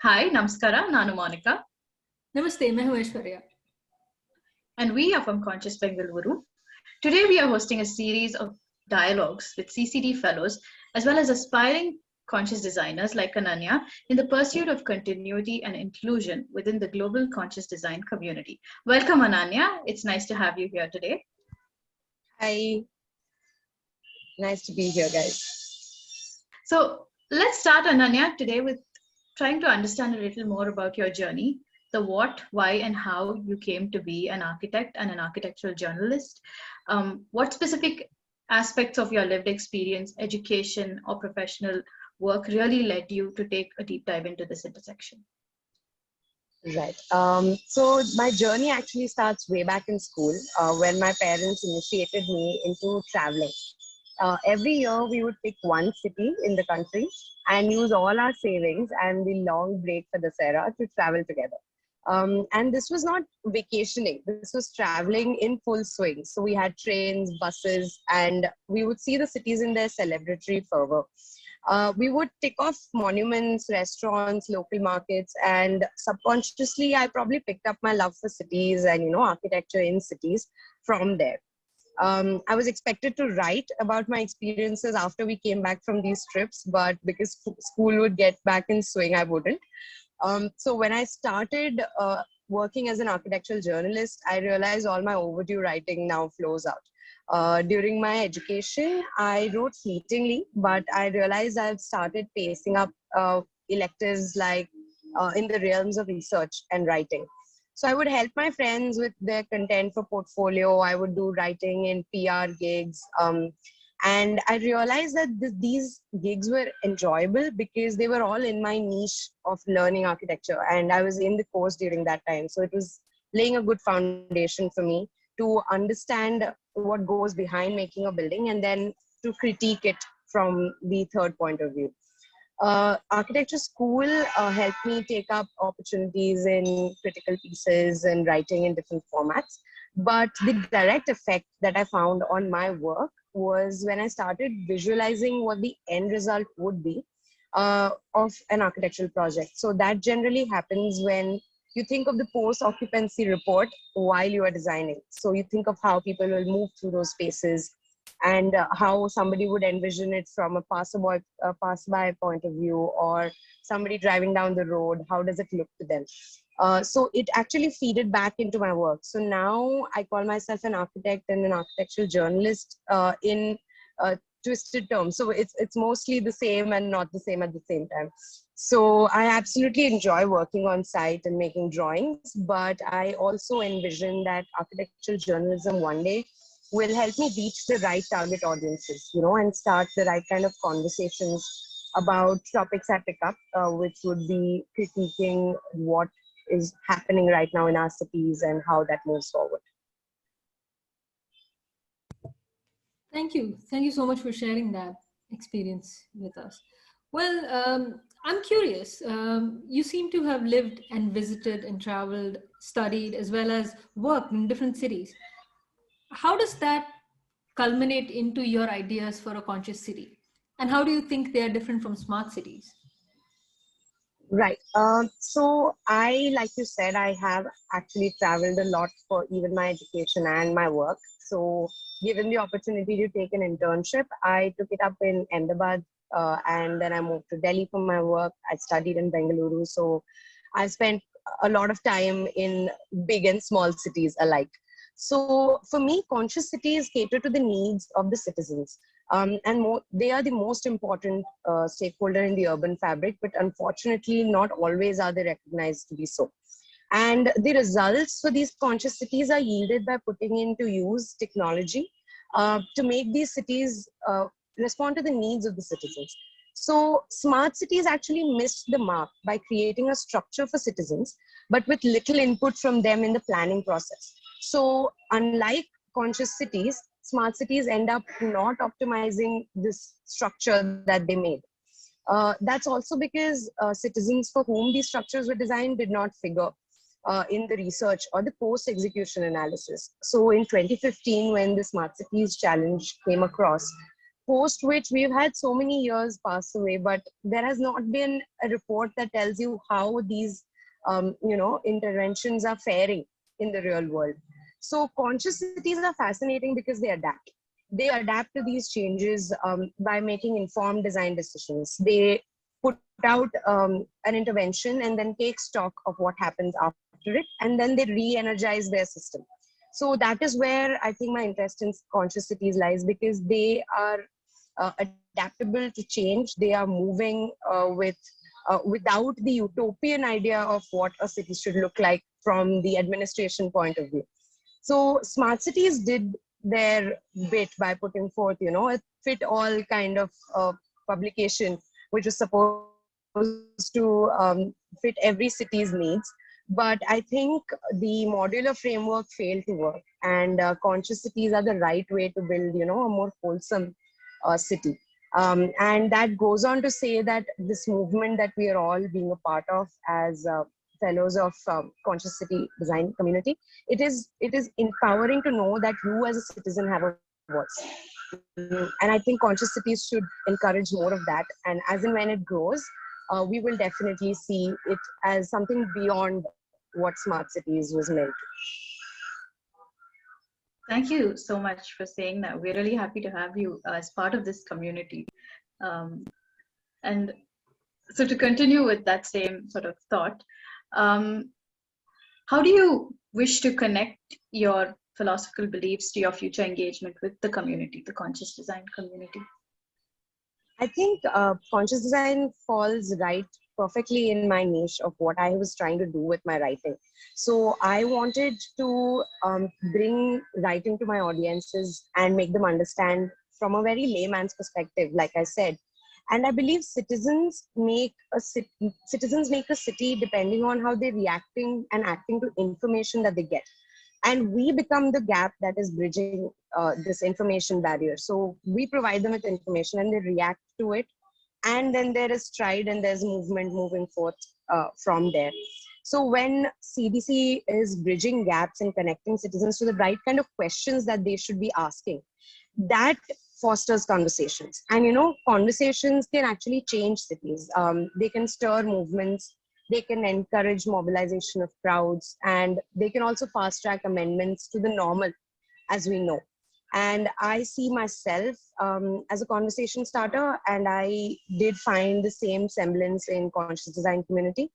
Hi, Namaskara, Nanu Monica. Namaste, मैं हूँ Aishwarya. And we are from Conscious Bengaluru. Today we are hosting a series of dialogues with CCD fellows as well as aspiring conscious designers like Ananya in the pursuit of continuity and inclusion within the global conscious design community. Welcome, Ananya. It's nice to have you here today. Hi. Nice to be here, guys. So let's start, Ananya, today with trying to understand a little more about your journey, the what, why, and how you came to be an architect and an architectural journalist. What specific aspects of your lived experience, education, or professional work really led you to take a deep dive into this intersection? Right. So my journey actually starts way back in school when my parents initiated me into traveling. Every year we would pick one city in the country and use all our savings and the long break for the Dussehra to travel together. And this was not vacationing, this was traveling in full swing. So we had trains, buses, and we would see the cities in their celebratory fervor. We would tick off monuments, restaurants, local markets, and subconsciously I probably picked up my love for cities and architecture in cities from there. I was expected to write about my experiences after we came back from these trips, but because school would get back in swing, I wouldn't. So when I started working as an architectural journalist, I realized all my overdue writing now flows out. During my education, I wrote fleetingly, but I realized I've started pacing up electives like in the realms of research and writing. So I would help my friends with their content for portfolio. I would do writing in PR gigs. And I realized that these gigs were enjoyable because they were all in my niche of learning architecture. And I was in the course during that time. So it was laying a good foundation for me to understand what goes behind making a building and then to critique it from the third point of view. Architecture school helped me take up opportunities in critical pieces and writing in different formats. But the direct effect that I found on my work was when I started visualizing what the end result would be of an architectural project. So that generally happens when you think of the post-occupancy report while you are designing. So you think of how people will move through those spaces, and how somebody would envision it from a passerby point of view, or somebody driving down the road, how does it look to them? So it actually feeded back into my work. So now I call myself an architect and an architectural journalist in twisted terms. So it's mostly the same and not the same at the same time. So I absolutely enjoy working on site and making drawings, but I also envision that architectural journalism one day will help me reach the right target audiences, and start the right kind of conversations about topics I pick up, which would be critiquing what is happening right now in our cities and how that moves forward. Thank you. Thank you so much for sharing that experience with us. Well, I'm curious. You seem to have lived and visited and traveled, studied, as well as worked in different cities. How does that culminate into your ideas for a conscious city? And how do you think they are different from smart cities? Right. So like you said, I have actually traveled a lot for even my education and my work. So given the opportunity to take an internship, I took it up in Ahmedabad, and then I moved to Delhi for my work. I studied in Bengaluru. So I spent a lot of time in big and small cities alike. So for me, conscious cities cater to the needs of the citizens. And they are the most important stakeholder in the urban fabric, but unfortunately, not always are they recognized to be so. And the results for these conscious cities are yielded by putting into use technology to make these cities respond to the needs of the citizens. So smart cities actually missed the mark by creating a structure for citizens, but with little input from them in the planning process. So unlike conscious cities, smart cities end up not optimizing this structure that they made. That's also because citizens for whom these structures were designed did not figure in the research or the post-execution analysis. So in 2015, when the Smart Cities Challenge came across, post which we've had so many years pass away, but there has not been a report that tells you how these, interventions are faring in the real world. So conscious cities are fascinating because they adapt. They adapt to these changes by making informed design decisions. They put out an intervention and then take stock of what happens after it, and then they re-energize their system. So that is where I think my interest in conscious cities lies, because they are adaptable to change. They are moving without the utopian idea of what a city should look like from the administration point of view. So smart cities did their bit by putting forth, a fit all kind of publication, which was supposed to fit every city's needs. But I think the modular framework failed to work, and conscious cities are the right way to build, a more wholesome city. And that goes on to say that this movement that we are all being a part of as fellows of conscious city design community, it is empowering to know that you as a citizen have a voice. And I think conscious cities should encourage more of that. And as and when it grows, we will definitely see it as something beyond what smart cities was meant. Thank you so much for saying that. We're really happy to have you as part of this community. And so to continue with that same sort of thought, how do you wish to connect your philosophical beliefs to your future engagement with the community, the conscious design community? I think conscious design falls right perfectly in my niche of what I was trying to do with my writing. So I wanted to bring writing to my audiences and make them understand from a very layman's perspective, like I said. And I believe citizens make a city depending on how they're reacting and acting to information that they get. And we become the gap that is bridging this information barrier. So we provide them with information and they react to it. And then there is stride and there's movement moving forth from there. So when CDC is bridging gaps and connecting citizens to the right kind of questions that they should be asking, that fosters conversations. And conversations can actually change cities. They can stir movements. They can encourage mobilization of crowds, and they can also fast track amendments to the normal, as we know. And I see myself as a conversation starter, and I did find the same semblance in conscious design community.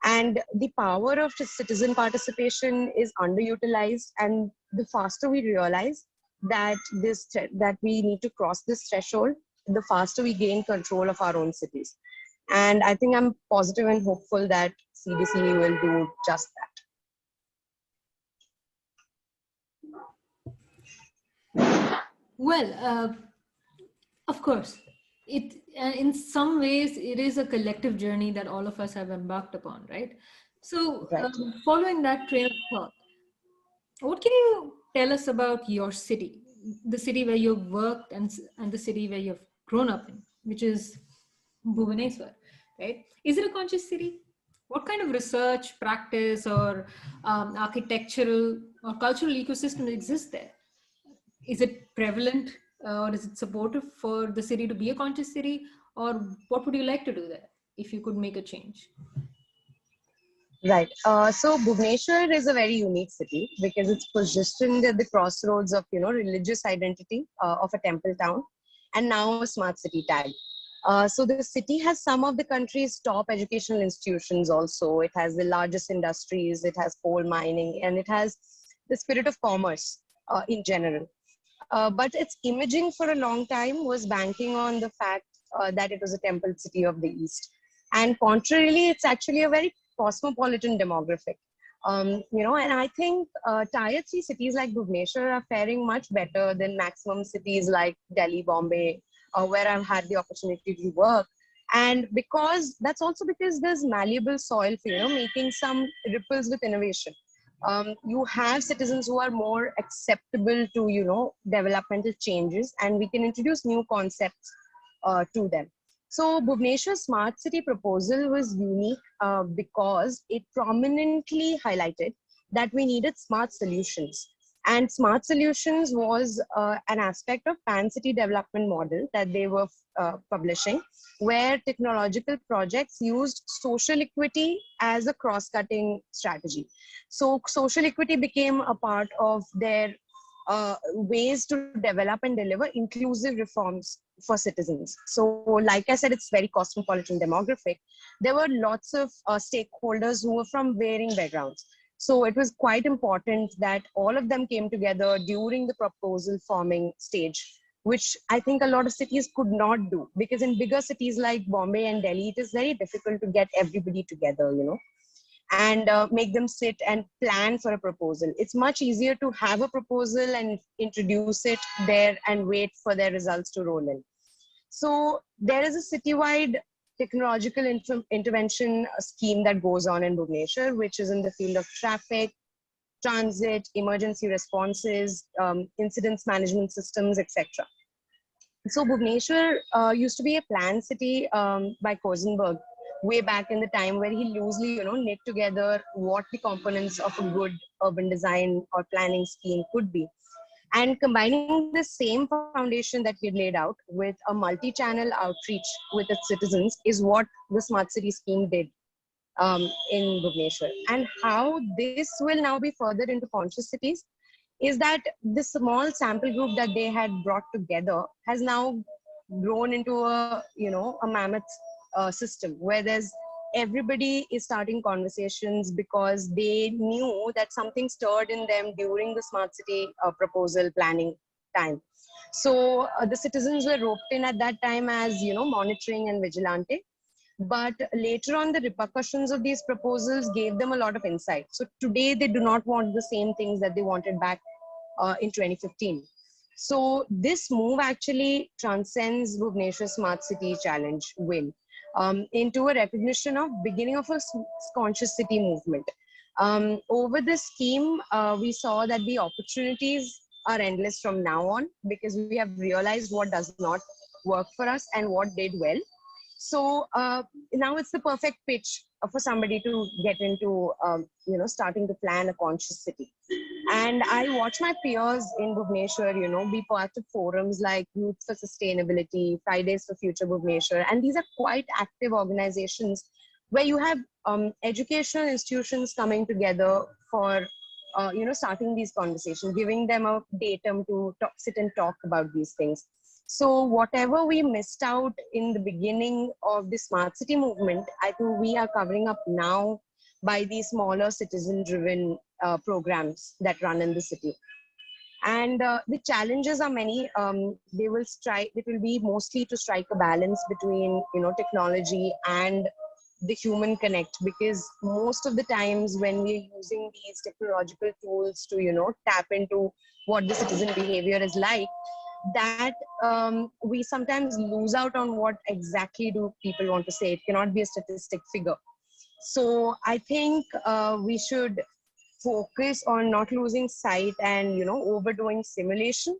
And the power of citizen participation is underutilized, and the faster we realize that that we need to cross this threshold, the faster we gain control of our own cities. And I think I'm positive and hopeful that CDC will do just that. Well, of course, it in some ways it is a collective journey that all of us have embarked upon, right? So, right. Following that train of thought, what can you tell us about your city, the city where you've worked and the city where you've grown up in, which is Bhubaneswar, right? Is it a conscious city? What kind of research, practice, or architectural or cultural ecosystem exists there? Is it prevalent or is it supportive for the city to be a conscious city? Or what would you like to do there if you could make a change? Right. So Bhubaneswar is a very unique city because it's positioned at the crossroads of, religious identity of a temple town and now a smart city tag. So the city has some of the country's top educational institutions also. It has the largest industries, it has coal mining, and it has the spirit of commerce in general. But its imaging for a long time was banking on the fact that it was a temple city of the East. And contrarily, it's actually a very cosmopolitan demographic. And I think tier 3 cities like Bhubaneswar are faring much better than maximum cities like Delhi, Bombay, where I've had the opportunity to work. And that's also because there's malleable soil for, making some ripples with innovation. You have citizens who are more acceptable to, developmental changes, and we can introduce new concepts to them. So Bhubaneswar Smart City proposal was unique because it prominently highlighted that we needed smart solutions. And smart solutions was an aspect of Pan City development model that they were publishing, where technological projects used social equity as a cross-cutting strategy. So social equity became a part of their ways to develop and deliver inclusive reforms for citizens. So like I said, it's very cosmopolitan demographic. There were lots of stakeholders who were from varying backgrounds. So it was quite important that all of them came together during the proposal forming stage, which I think a lot of cities could not do, because in bigger cities like Bombay and Delhi, it is very difficult to get everybody together, and make them sit and plan for a proposal. It's much easier to have a proposal and introduce it there and wait for their results to roll in. So there is a citywide technological intervention scheme that goes on in Bhubaneswar, which is in the field of traffic, transit, emergency responses, incidents management systems, etc. So Bhubaneswar used to be a planned city by Kozenberg way back in the time, where he loosely, knit together what the components of a good urban design or planning scheme could be. And combining the same foundation that he had laid out with a multi-channel outreach with its citizens is what the Smart City scheme did in Bhubaneswar. And how this will now be furthered into conscious cities is that the small sample group that they had brought together has now grown into a mammoth system, where there's everybody is starting conversations because they knew that something stirred in them during the smart city proposal planning time. So the citizens were roped in at that time as monitoring and vigilante, but later on the repercussions of these proposals gave them a lot of insight. So today they do not want the same things that they wanted back in 2015. So this move actually transcends Bhubaneswar Smart City Challenge win into a recognition of beginning of a conscious city movement. Over this scheme, we saw that the opportunities are endless from now on, because we have realized what does not work for us and what did well. So now it's the perfect pitch for somebody to get into, starting to plan a conscious city. And I watch my peers in Bhubaneswar, be part of forums like Youth for Sustainability, Fridays for Future Bhubaneswar. And these are quite active organizations where you have educational institutions coming together for, starting these conversations, giving them a datum to sit and talk about these things. So whatever we missed out in the beginning of the smart city movement, I think we are covering up now by these smaller citizen-driven programs that run in the city. And the challenges are many. It will be mostly to strike a balance between, technology and the human connect, because most of the times when we're using these technological tools to, tap into what the citizen behavior is like, that we sometimes lose out on what exactly do people want to say. It cannot be a statistic figure. So I think we should focus on not losing sight and overdoing simulation,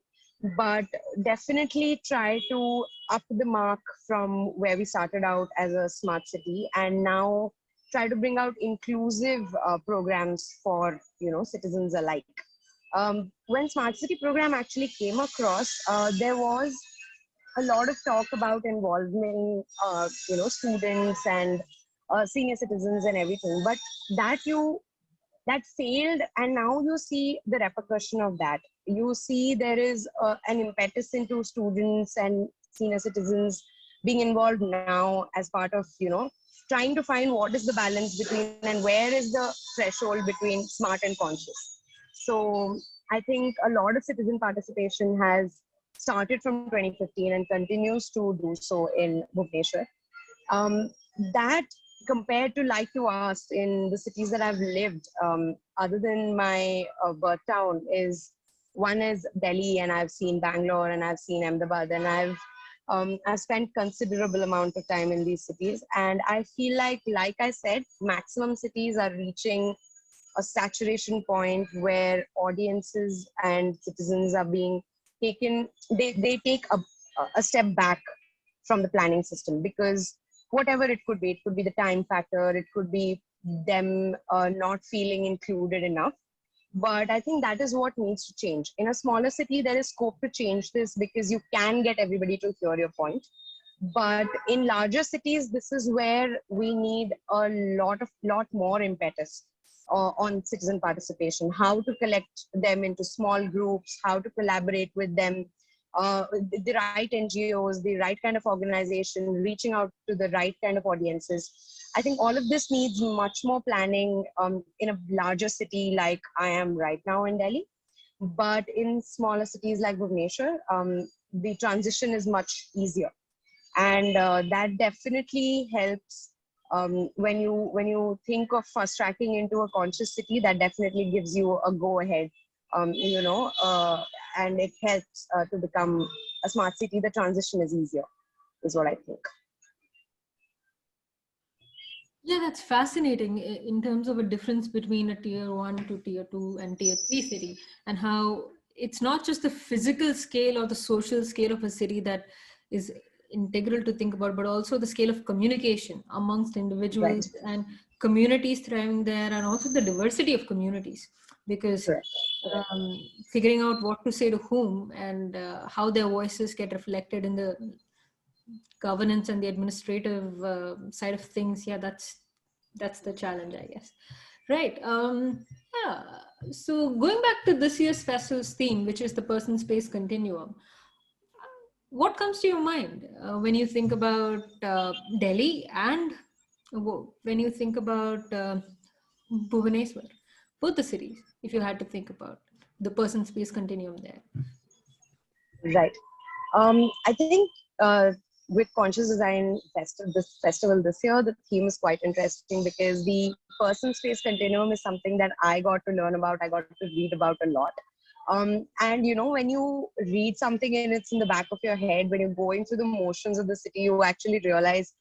but definitely try to up the mark from where we started out as a smart city, and now try to bring out inclusive programs for citizens alike. When smart city program actually came across, there was a lot of talk about involving students and senior citizens and everything, but that failed, and now you see the repercussion of that. You see there is an impetus into students and senior citizens being involved now as part of trying to find what is the balance between and where is the threshold between smart and conscious. So I think a lot of citizen participation has started from 2015 and continues to do so in Bhubaneswar. That compared to, like you asked, in the cities that I've lived, other than my birth town, one is Delhi, and I've seen Bangalore, and I've seen Ahmedabad, and I've spent considerable amount of time in these cities, and I feel like I said, maximum cities are reaching a saturation point where audiences and citizens are being taken. They take a step back from the planning system, because whatever it could be the time factor, it could be them not feeling included enough. But I think that is what needs to change. In a smaller city, there is scope to change this because you can get everybody to hear your point. But in larger cities, this is where we need a lot more impetus on citizen participation. How to collect them into small groups, how to collaborate with them, the right NGOs, the right kind of organization, reaching out to the right kind of audiences. I think all of this needs much more planning in a larger city like I am right now in Delhi. But in smaller cities like Bhubaneswar, the transition is much easier, and that definitely helps. When you think of fast tracking into a conscious city, that definitely gives you a go ahead. And it helps to become a smart city. The transition is easier, is what I think. Yeah, that's fascinating in terms of a difference between a tier 1 to tier 2 and tier 3 city, and how it's not just the physical scale or the social scale of a city that is integral to think about, but also the scale of communication amongst individuals Right. and communities thriving there, and also the diversity of communities. Because Correct. figuring out what to say to whom, and how their voices get reflected in the governance and the administrative side of things, yeah, that's the challenge, I guess. Right. Yeah. So going back to this year's festival's theme, which is the person space continuum, what comes to your mind when you think about Delhi, and when you think about Bhubaneswar, both the cities, if you had to think about the person space continuum there? Right. I think with Conscious Design this festival this year, the theme is quite interesting because the person space continuum is something that I got to learn about. I got to read about a lot. And when you read something and it's in the back of your head, when you're going through the motions of the city, you actually realize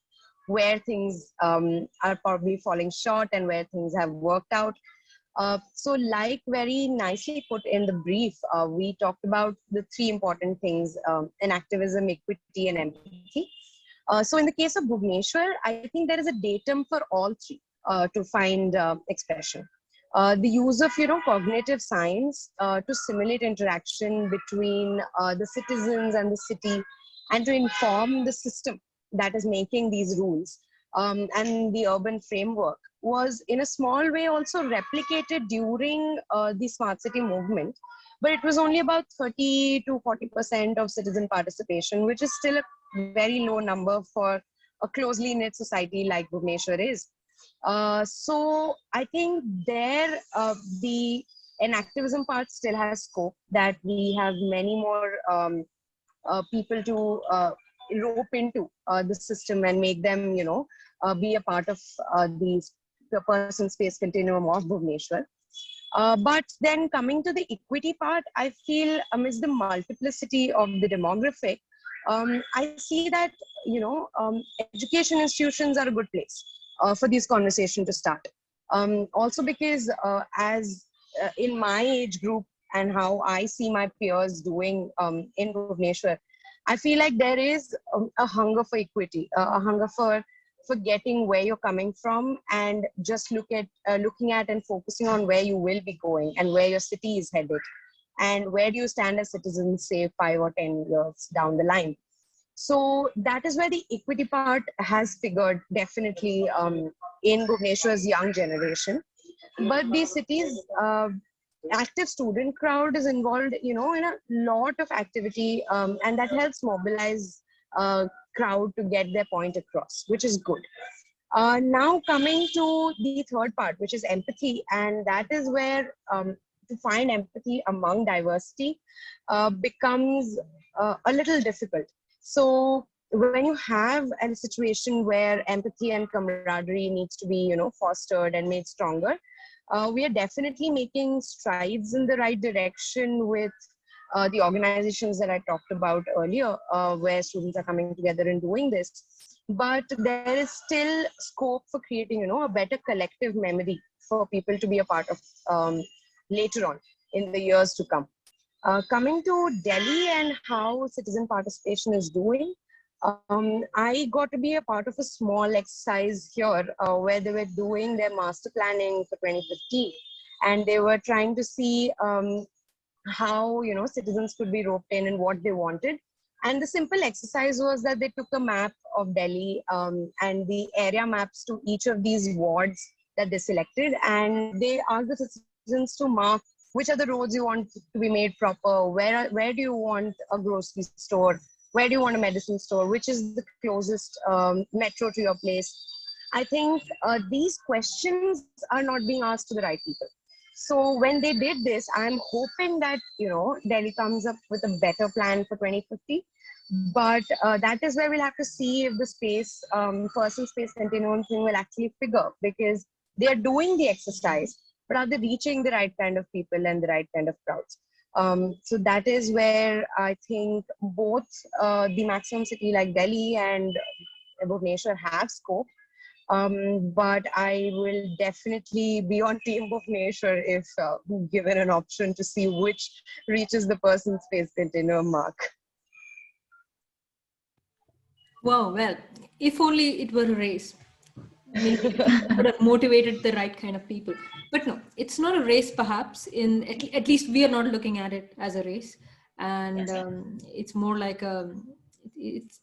where things are probably falling short and where things have worked out. So like very nicely put in the brief, we talked about the three important things in activism, equity, and empathy. So in the case of Bhubaneswar, I think there is a datum for all three to find expression. The use of cognitive science to simulate interaction between the citizens and the city, and to inform the system that is making these rules, and the urban framework was in a small way also replicated during the smart city movement, but it was only about 30 to 40% of citizen participation, which is still a very low number for a closely knit society like Bhubaneswar is. So I think there the an activism part still has scope, that we have many more people to rope into the system and make them be a part of the person space continuum of Bhubaneswar. But then coming to the equity part, I feel amidst the multiplicity of the demographic, I see that education institutions are a good place for this conversation to start. Also because as in my age group and how I see my peers doing in Bhubaneswar, I feel like there is a hunger for equity, a hunger for getting where you're coming from, and just looking at and focusing on where you will be going and where your city is headed, and where do you stand as citizens, say 5 or 10 years down the line. So that is where the equity part has figured definitely in Bhubaneswar's young generation. But the city's active student crowd is involved, in a lot of activity, and that helps mobilize crowd to get their point across, which is good. Now coming to the third part, which is empathy, and that is where to find empathy among diversity becomes a little difficult. So when you have a situation where empathy and camaraderie needs to be, fostered and made stronger, we are definitely making strides in the right direction with the organizations that I talked about earlier, where students are coming together and doing this. But there is still scope for creating, a better collective memory for people to be a part of later on in the years to come. Coming to Delhi and how citizen participation is doing, I got to be a part of a small exercise here where they were doing their master planning for 2015. and they were trying to see how, you know, citizens could be roped in and what they wanted. And the simple exercise was that they took a map of Delhi and the area maps to each of these wards that they selected, and they asked the citizens to mark which are the roads you want to be made proper, where do you want a grocery store, where do you want a medicine store, which is the closest metro to your place. I think these questions are not being asked to the right people. So when they did this, I'm hoping that, you know, Delhi comes up with a better plan for 2050. But that is where we'll have to see if the space, person space continuum thing will actually figure, because they are doing the exercise, but are they reaching the right kind of people and the right kind of crowds? So that is where I think both the maximum city like Delhi and Bhubaneswar have scope. But I will definitely be on Team Bhubaneswar if given an option to see which reaches the person space continuum mark. Wow, well, if only it were a race, maybe it would have motivated the right kind of people. But no, it's not a race, perhaps. At least we are not looking at it as a race, and it's more like it's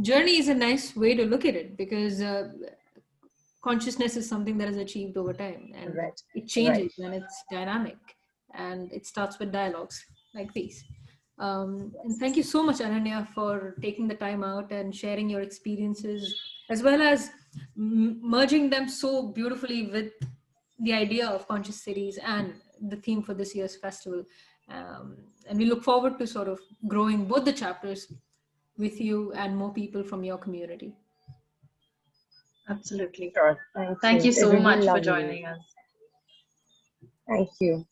journey is a nice way to look at it, because consciousness is something that is achieved over time, and Right. it changes and it's dynamic, and it starts with dialogues like these. And thank you so much, Ananya, for taking the time out and sharing your experiences, as well as merging them so beautifully with the idea of conscious cities and the theme for this year's festival. And we look forward to sort of growing both the chapters with you and more people from your community. Absolutely. Sure. Thank you It so would be much for lovely. joining us. Thank you.